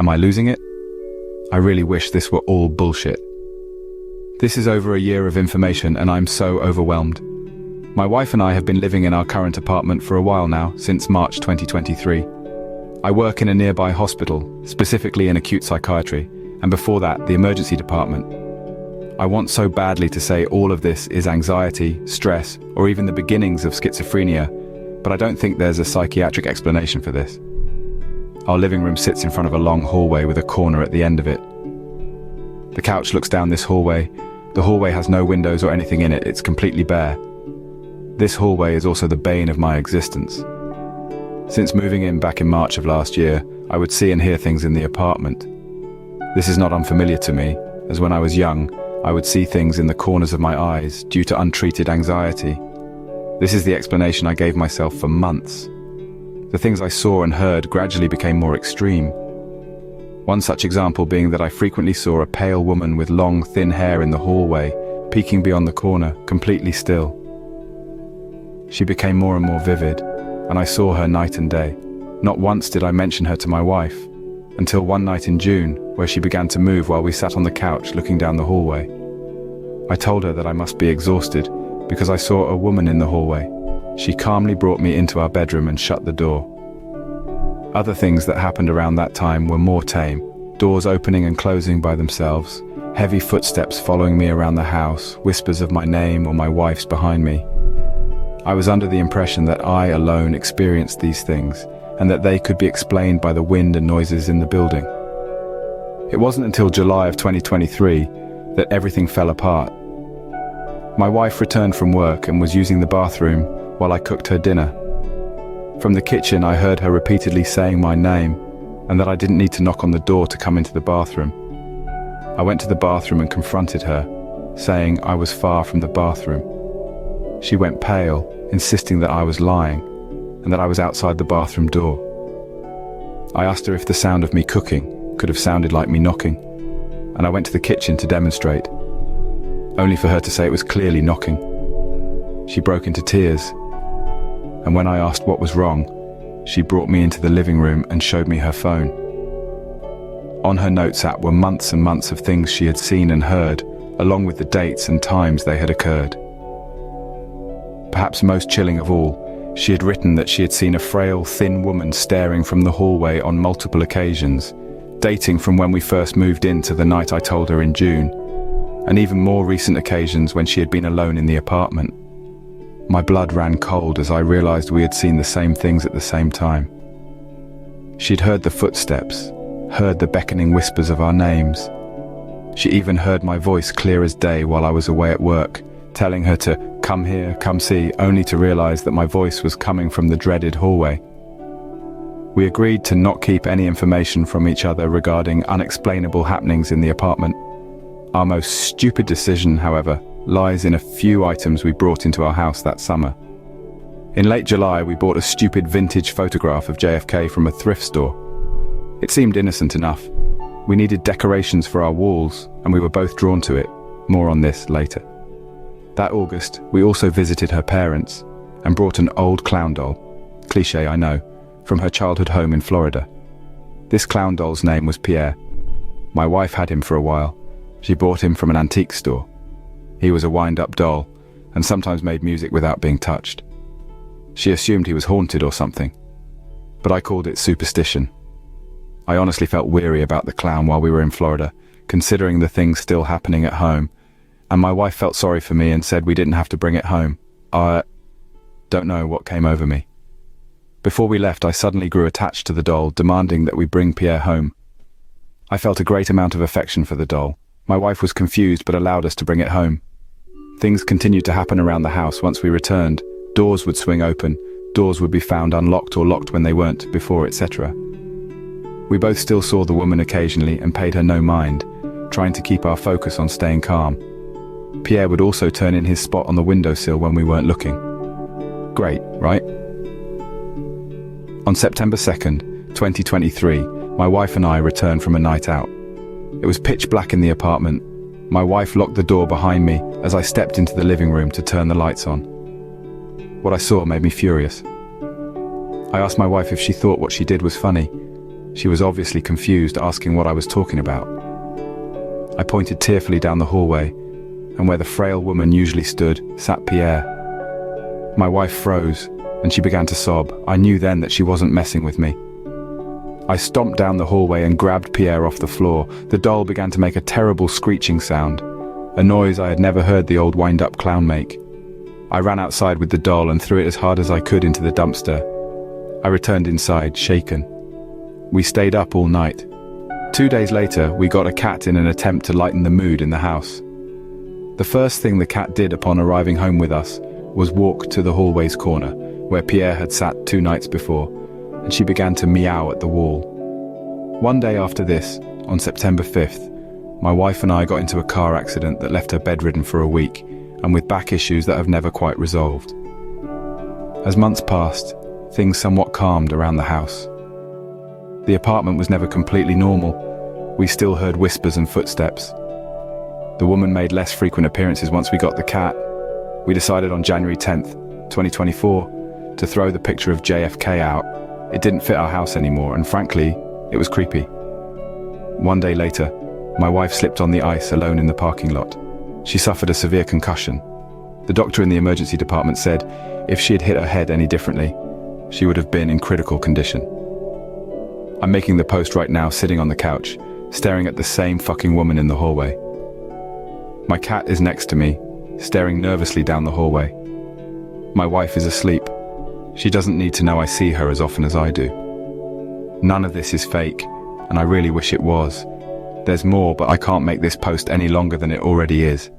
Am I losing it? I really wish this were all bullshit. This is over a year of information and I'm so overwhelmed. My wife and I have been living in our current apartment for a while now, since March 2023. I work in a nearby hospital, specifically in acute psychiatry, and before that, the emergency department. I want so badly to say all of this is anxiety, stress, or even the beginnings of schizophrenia, but I don't think there's a psychiatric explanation for this. Our living room sits in front of a long hallway with a corner at the end of it. The couch looks down this hallway. The hallway has no windows or anything in it, it's completely bare. This hallway is also the bane of my existence. Since moving in back in March of last year, I would see and hear things in the apartment. This is not unfamiliar to me, as when I was young, I would see things in the corners of my eyes due to untreated anxiety. This is the explanation I gave myself for months. The things I saw and heard gradually became more extreme. One such example being that I frequently saw a pale woman with long, thin hair in the hallway, peeking beyond the corner, completely still. She became more and more vivid, and I saw her night and day. Not once did I mention her to my wife, until one night in June, where she began to move while we sat on the couch looking down the hallway. I told her that I must be exhausted, because I saw a woman in the hallway. She calmly brought me into our bedroom and shut the door. Other things that happened around that time were more tame. Doors opening and closing by themselves, heavy footsteps following me around the house, whispers of my name or my wife's behind me. I was under the impression that I alone experienced these things, and that they could be explained by the wind and noises in the building. It wasn't until July of 2023 that everything fell apart. My wife returned from work and was using the bathroom while I cooked her dinner. From the kitchen I heard her repeatedly saying my name, and that I didn't need to knock on the door to come into the bathroom. I went to the bathroom and confronted her, saying I was far from the bathroom. She went pale, insisting that I was lying, and that I was outside the bathroom door. I asked her if the sound of me cooking could have sounded like me knocking, and I went to the kitchen to demonstrate, only for her to say it was clearly knocking. She broke into tears, and when I asked what was wrong, she brought me into the living room and showed me her phone. On her notes app were months and months of things she had seen and heard, along with the dates and times they had occurred. Perhaps most chilling of all, she had written that she had seen a frail, thin woman staring from the hallway on multiple occasions, dating from when we first moved in to the night I told her in June, and even more recent occasions when she had been alone in the apartment. My blood ran cold as I realized we had seen the same things at the same time. She'd heard the footsteps, heard the beckoning whispers of our names. She even heard my voice clear as day while I was away at work, telling her to come here, come see, only to realize that my voice was coming from the dreaded hallway. We agreed to not keep any information from each other regarding unexplainable happenings in the apartment. Our most stupid decision, however, lies in a few items we brought into our house that summer. In late July, we bought a stupid vintage photograph of JFK from a thrift store. It seemed innocent enough. We needed decorations for our walls, and we were both drawn to it. More on this later. That August, we also visited her parents and brought an old clown doll, cliché I know, from her childhood home in Florida. This clown doll's name was Pierre. My wife had him for a while. She bought him from an antique store. He was a wind-up doll, and sometimes made music without being touched. She assumed he was haunted or something, but I called it superstition. I honestly felt weary about the clown while we were in Florida, considering the things still happening at home, and my wife felt sorry for me and said we didn't have to bring it home. I don't know what came over me. Before we left, I suddenly grew attached to the doll, demanding that we bring Pierre home. I felt a great amount of affection for the doll. My wife was confused but allowed us to bring it home. Things continued to happen around the house once we returned. Doors would swing open, doors would be found unlocked or locked when they weren't before, etc. We both still saw the woman occasionally and paid her no mind, trying to keep our focus on staying calm. Pierre would also turn in his spot on the windowsill when we weren't looking. Great, right? On September 2nd, 2023, my wife and I returned from a night out. It was pitch black in the apartment. My wife locked the door behind me as I stepped into the living room to turn the lights on. What I saw made me furious. I asked my wife if she thought what she did was funny. She was obviously confused, asking what I was talking about. I pointed tearfully down the hallway, and where the frail woman usually stood, sat Pierre. My wife froze, and she began to sob. I knew then that she wasn't messing with me. I stomped down the hallway and grabbed Pierre off the floor. The doll began to make a terrible screeching sound, a noise I had never heard the old wind-up clown make. I ran outside with the doll and threw it as hard as I could into the dumpster. I returned inside, shaken. We stayed up all night. 2 days later, we got a cat in an attempt to lighten the mood in the house. The first thing the cat did upon arriving home with us was walk to the hallway's corner, where Pierre had sat 2 nights before, and she began to meow at the wall. One day after this, on September 5th, my wife and I got into a car accident that left her bedridden for a week, and with back issues that have never quite resolved. As months passed, things somewhat calmed around the house. The apartment was never completely normal. We still heard whispers and footsteps. The woman made less frequent appearances once we got the cat. We decided on January 10th, 2024, to throw the picture of JFK out. It didn't fit our house anymore, and frankly, it was creepy. One day later, my wife slipped on the ice alone in the parking lot. She suffered a severe concussion. The doctor in the emergency department said if she had hit her head any differently, she would have been in critical condition. I'm making the post right now, sitting on the couch, staring at the same fucking woman in the hallway. My cat is next to me, staring nervously down the hallway. My wife is asleep. She doesn't need to know I see her as often as I do. None of this is fake, and I really wish it was. There's more, but I can't make this post any longer than it already is.